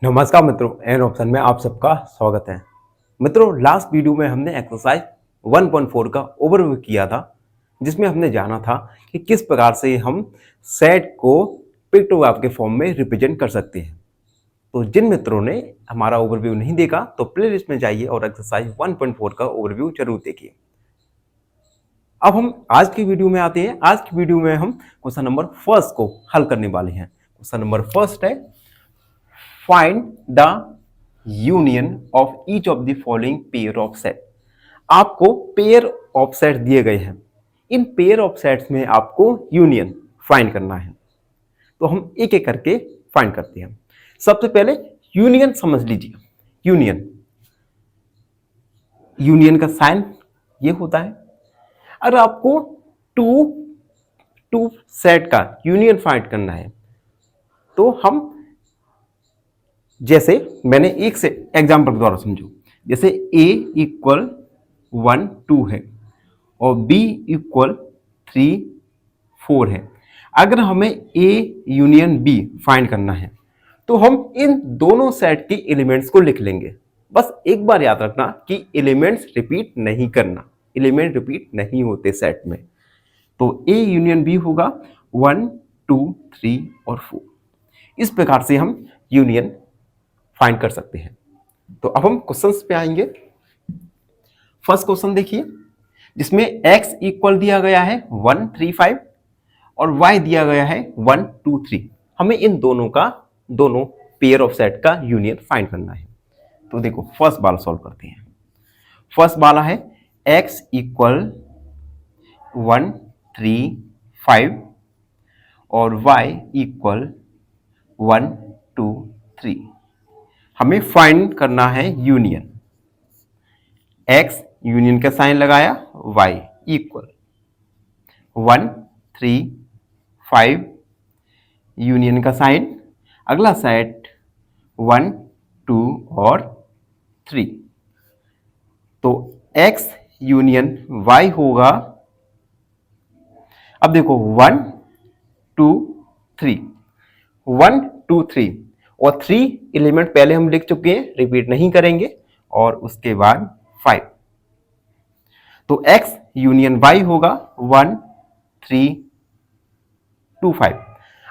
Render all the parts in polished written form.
नमस्कार मित्रों, an option में आप सबका स्वागत है। मित्रों, लास्ट वीडियो में हमने एक्सरसाइज 1.4 का ओवरव्यू किया था, जिसमें हमने जाना था कि किस प्रकार से हम सेट को पिक्टोग्राफ के फॉर्म में रिप्रेजेंट कर सकते हैं। तो जिन मित्रों ने हमारा ओवरव्यू नहीं देखा तो प्लेलिस्ट में जाइए और एक्सरसाइज 1.4 का ओवरव्यू जरूर देखिए। अब हम आज की वीडियो में आते हैं। आज की वीडियो में हम क्वेश्चन नंबर फर्स्ट को हल करने वाले हैं। क्वेश्चन नंबर फर्स्ट है, find the union of each of the following pair of set. आपको पेयर ऑफ सेट दिए गए हैं। इन पेयर ऑफ सेट्स में आपको यूनियन फाइंड करना है। तो हम एक एक करके फाइंड करते हैं। सबसे पहले यूनियन समझ लीजिए। यूनियन यूनियन का साइन ये होता है। अगर आपको टू सेट का यूनियन फाइंड करना है तो हम, जैसे मैंने एक से एग्जाम्पल के द्वारा समझो, जैसे a इक्वल 1 2 है और b इक्वल 3 4 है। अगर हमें a यूनियन b फाइंड करना है तो हम इन दोनों सेट के एलिमेंट्स को लिख लेंगे। बस एक बार याद रखना कि एलिमेंट्स रिपीट नहीं करना, एलिमेंट रिपीट नहीं होते सेट में। तो a यूनियन b होगा 1 2 3 और 4। इस प्रकार से हम यूनियन फाइंड कर सकते हैं। तो अब हम क्वेश्चंस पे आएंगे। फर्स्ट क्वेश्चन देखिए, जिसमें x इक्वल दिया गया है 1 3 5 और y दिया गया है 1 2 3। हमें इन दोनों पेयर ऑफ सेट का यूनियन फाइंड करना है। तो देखो फर्स्ट वाला सॉल्व करते हैं। फर्स्ट वाला है x इक्वल 1 3 5 और y इक्वल 1 2 3। हमें फाइंड करना है यूनियन। x यूनियन का साइन लगाया, y इक्वल 1 3 5 यूनियन का साइन, अगला सेट 1 2 और 3। तो x यूनियन y होगा, अब देखो 1 2 3 1 2 3 और 3 एलिमेंट पहले हम लिख चुके हैं, रिपीट नहीं करेंगे। और उसके बाद 5। तो x यूनियन y होगा 1 3 2 5।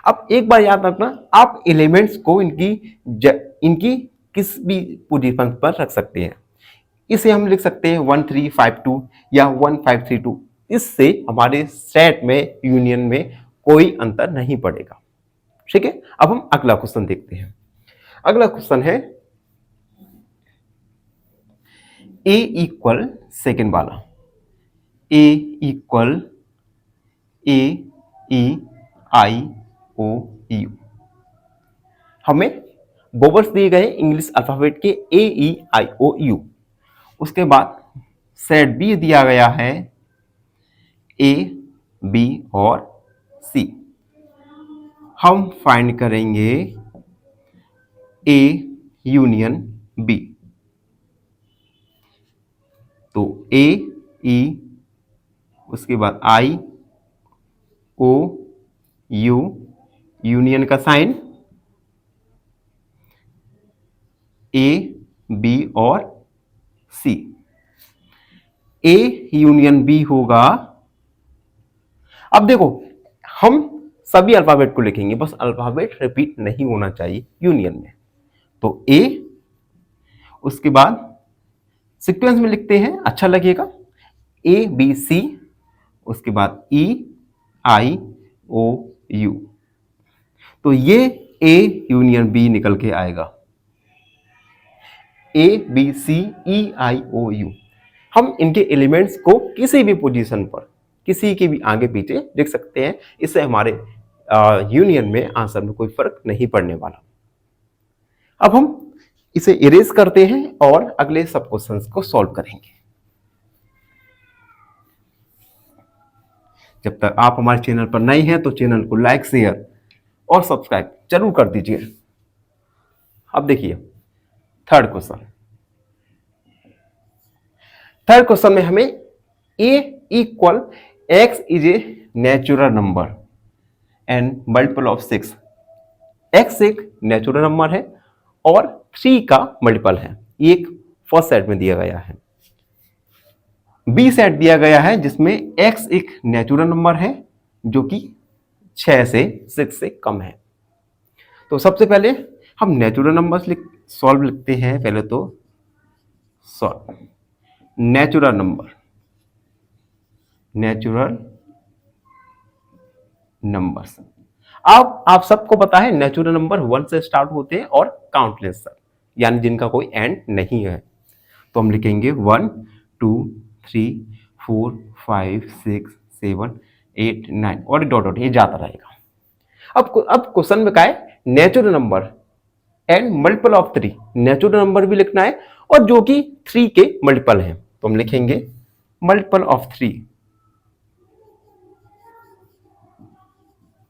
अब एक बार याद रखना, आप एलिमेंट्स को इनकी किस भी पोजीशन पर रख सकते हैं। इसे हम लिख सकते हैं 1 3 5 2 या 1 5 3 2। इससे हमारे सेट में यूनियन में कोई अंतर नहीं पड़ेगा। ठीक है, अब हम अगला क्वेश्चन देखते हैं। अगला क्वेश्चन है a इक्वल, सेकेंड वाला, a equal a e i o u। हमें वोवेल्स दिए गए इंग्लिश अल्फाबेट के a e i o u। उसके बाद सेट b दिया गया है a b और c। हम फाइंड करेंगे a यूनियन b। तो a e, उसके बाद i o u, यूनियन का साइन a b और c। a यूनियन b होगा, अब देखो हम सभी अल्फाबेट को लिखेंगे, बस अल्फाबेट रिपीट नहीं होना चाहिए यूनियन में। तो a, उसके बाद सीक्वेंस में लिखते हैं, अच्छा लगेगा, a b c, उसके बाद e i o u। तो ये a यूनियन b निकल के आएगा, a b c e i o u। हम इनके एलिमेंट्स को किसी भी पोजीशन पर, किसी के भी आगे पीछे लिख सकते हैं। इससे हमारे यूनियन में आंसर में कोई फर्क नहीं पड़ने वाला। अब हम इसे इरेज करते हैं और अगले सब क्वेश्चंस को सॉल्व करेंगे। जब तक आप हमारे चैनल पर नए हैं तो चैनल को लाइक शेयर और सब्सक्राइब जरूर कर दीजिए। अब देखिए थर्ड क्वेश्चन। थर्ड क्वेश्चन में हमें a equal x is a natural number and multiple of 6। x एक नेचुरल नंबर है और 3 का मल्टीपल है। ये एक फर्स्ट सेट में दिया गया है। बी सेट दिया गया है जिसमें x एक नेचुरल नंबर है जो कि 6 से 6 से कम है। तो सबसे पहले हम नेचुरल नंबर्स सॉल्व लिखते हैं। पहले तो सॉल्व नेचुरल नंबर्स। अब आप सबको पता है नेचुरल नंबर 1 से स्टार्ट होते हैं और काउंटलेस यानी जिनका कोई एंड नहीं है। तो हम लिखेंगे 1 2 3 4 5 6 7 8 9 और डॉट डॉट ये जाता रहेगा। अब क्वेश्चन में क्या है, natural number and multiple of 3। Natural number भी लिखना है और जो कि 3 के मल्टीपल है। तो हम लिखेंगे मल्टीपल ऑफ 3,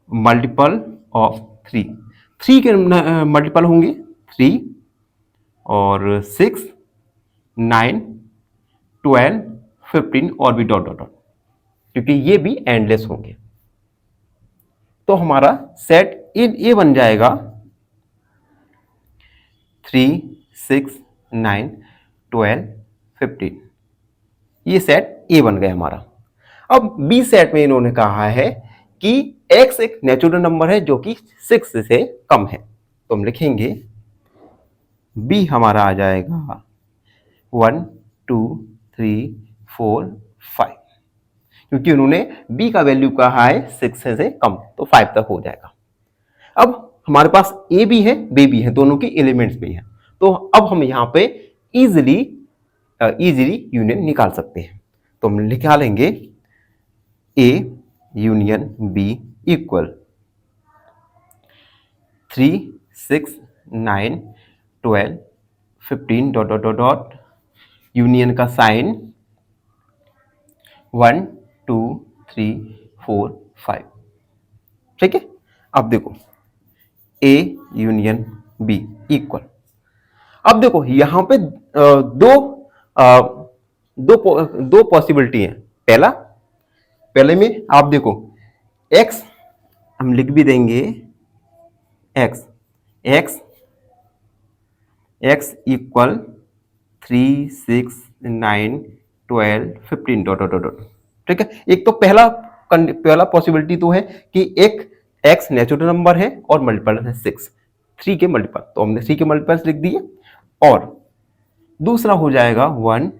मल्टीपल ऑफ 3। 3 के मल्टीपल होंगे 3 और 6 9 12 15 और भी डॉट डॉट डॉट, क्योंकि ये भी एंडलेस होंगे। तो हमारा सेट ये बन जाएगा 3 6 9 12 15। ये सेट ए बन गया हमारा। अब बी सेट में इन्होंने कहा है कि x एक नेचुरल नंबर है जो कि 6 से कम है। तो हम लिखेंगे बी हमारा आ जाएगा 1 2 3 4 5, क्योंकि उन्होंने b का वैल्यू कहा है 6 से कम, तो 5 तक हो जाएगा। अब हमारे पास a भी है b भी है, दोनों के एलिमेंट्स भी हैं। तो अब हम यहाँ पे इजीली यूनियन निकाल सकते हैं। तो हम निकालेंगे a union b equal 3 6 9 12 15 dot dot dot dot, union का साइन 1 2 3 4 5। ठीक है। अब देखो a यूनियन b इक्वल, अब देखो यहां पे दो पॉसिबिलिटी है। पहले में आप देखो x हम लिख भी देंगे x equal 3 6 9 12 15 dot dot dot. ठीक है। एक तो पहला पॉसिबिलिटी तो है कि एक x नेचुरल नंबर है और मल्टीपल है 6, 3 के मल्टीपल, तो हमने 3 के मल्टीपल्स लिख दिए। और दूसरा हो जाएगा 1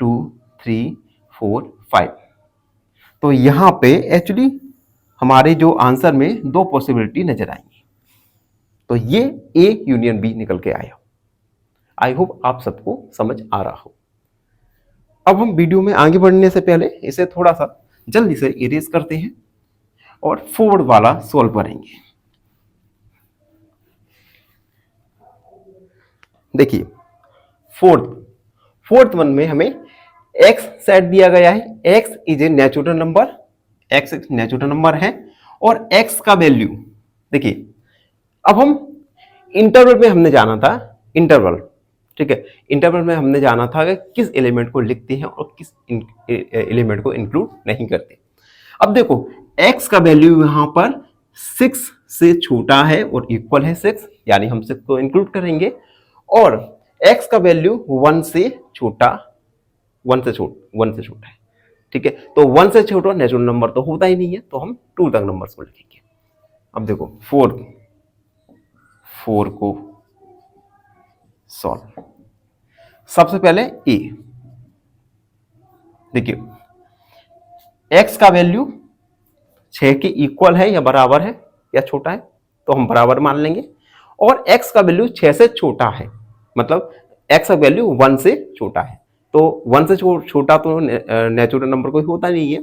2 3 4 5। तो यहां पे एक्चुअली हमारे जो आंसर में दो पॉसिबिलिटी नजर आएंगी। तो ये ए यूनियन बी निकल के आया। आई होप आप सबको समझ आ रहा हो। अब हम वीडियो में आगे बढ़ने से पहले इसे थोड़ा सा जल्दी से इरेज करते हैं और फॉरवर्ड वाला सॉल्व करेंगे। देखिए फोर्थ वन में हमें x सेट दिया गया है। x is a natural number, x एक नेचुरल नंबर है और x का वैल्यू देखिए, अब हम इंटरवल में हमने जाना था, इंटरवल। ठीक है। इंटरवल में हमने जाना था कि किस एलिमेंट को लिखते हैं और किस एलिमेंट को इंक्लूड नहीं करते। अब देखो x का वैल्यू यहां पर 6 से छोटा है और इक्वल है 6, यानी हम 6 को इंक्लूड करेंगे। और x का वैल्यू 1 से छोटा है। ठीक है। तो 1 से छोटा नेचुरल नंबर तो होता ही नहीं है, तो हम 2 तक नंबर्स को लिखेंगे। अब देखो 4 को सॉल्व। सबसे पहले a, देखिए x का वैल्यू 6 के इक्वल है या बराबर है या छोटा है, तो हम बराबर मान लेंगे। और x का वैल्यू 6 से छोटा है, मतलब x का वैल्यू 1 से छोटा है। तो 1 से छोटा तो नेचुरल नंबर कोई होता नहीं है,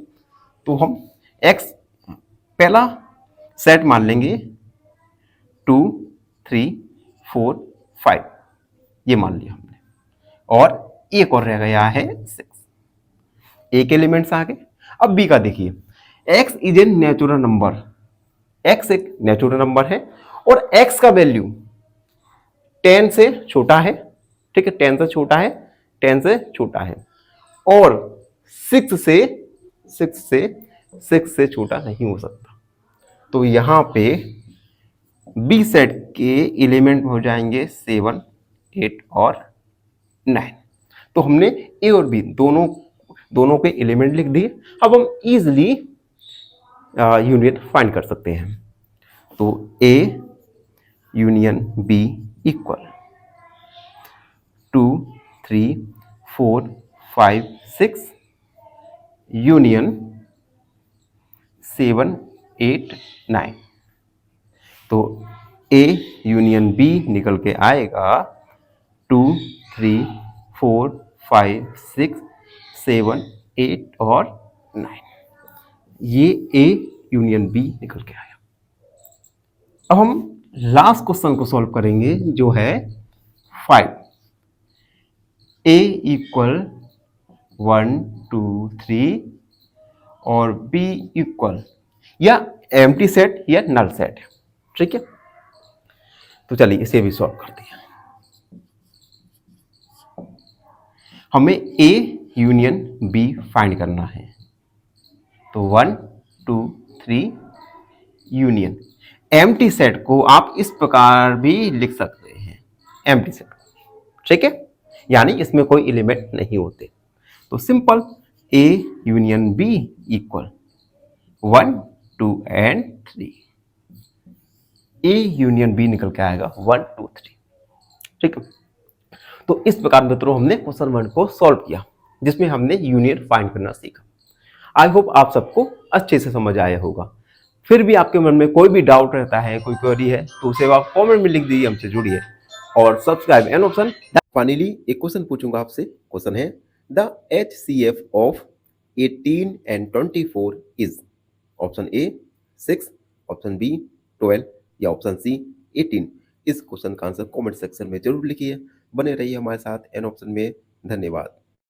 तो हम x पहला सेट मान लेंगे 2 3 4 5, ये मान लिया हमने। और एक और रह गया है 6, एक एलिमेंट्स आ गए। अब b का देखिए, x is a natural number, x एक नेचुरल नंबर है और x का वैल्यू 10 से छोटा है। ठीक है। 10 से छोटा है और 6 से छोटा नहीं हो सकता। तो यहां पे बी सेट के एलिमेंट हो जाएंगे 7, 8 और 9। तो हमने ए और बी दोनों के एलिमेंट लिख दिए। अब हम इजिली यूनियन फाइंड कर सकते हैं। तो A union B equal 2, 3, 4, 5, 6 union 7, 8, 9। तो ए यूनियन बी निकल के आएगा 2, 3, 4, 5, 6, 7, 8 और 9। ये ए यूनियन बी निकल के आया। अब हम लास्ट क्वेश्चन को सॉल्व करेंगे जो है 5। ए इक्वल 1, 2, 3 और बी इक्वल या एम्प्टी सेट या नल सेट है, ठीक है। तो चलिए इसे भी सॉल्व करते हैं। हमें ए यूनियन बी फाइंड करना है। तो 1, 2, 3 यूनियन। एम्प्टी सेट को आप इस प्रकार भी लिख सकते हैं, एम्प्टी सेट, ठीक है, यानी इसमें कोई एलिमेंट नहीं होते। तो simple A union B equal 1, 2 and 3। A union B निकल के आएगा 1, 2, 3, ठीक है। तो इस प्रकार मित्रों हमने क्वेश्चन 1 को सॉल्व किया, जिसमें हमने यूनियन फाइंड करना सीखा। आई होप आप सबको अच्छे से समझ आया होगा। फिर भी आपके मन में कोई भी डाउट रहता है, कोई क्वेरी है, तो उसे आप कमेंट में लिख दीजिए, हमसे जुड़िए और सब्सक्राइब एन ऑप्शन। फाइनली एक क्वेश्चन पूछूंगा आपसे। क्वेश्चन है the HCF of 18 and 24 is option A 6, option B 12 या ऑप्शन सी 18। इस क्वेश्चन का आंसर कमेंट सेक्शन में जरूर लिखिए। बने रहिए हमारे साथ एन ऑप्शन में। धन्यवाद।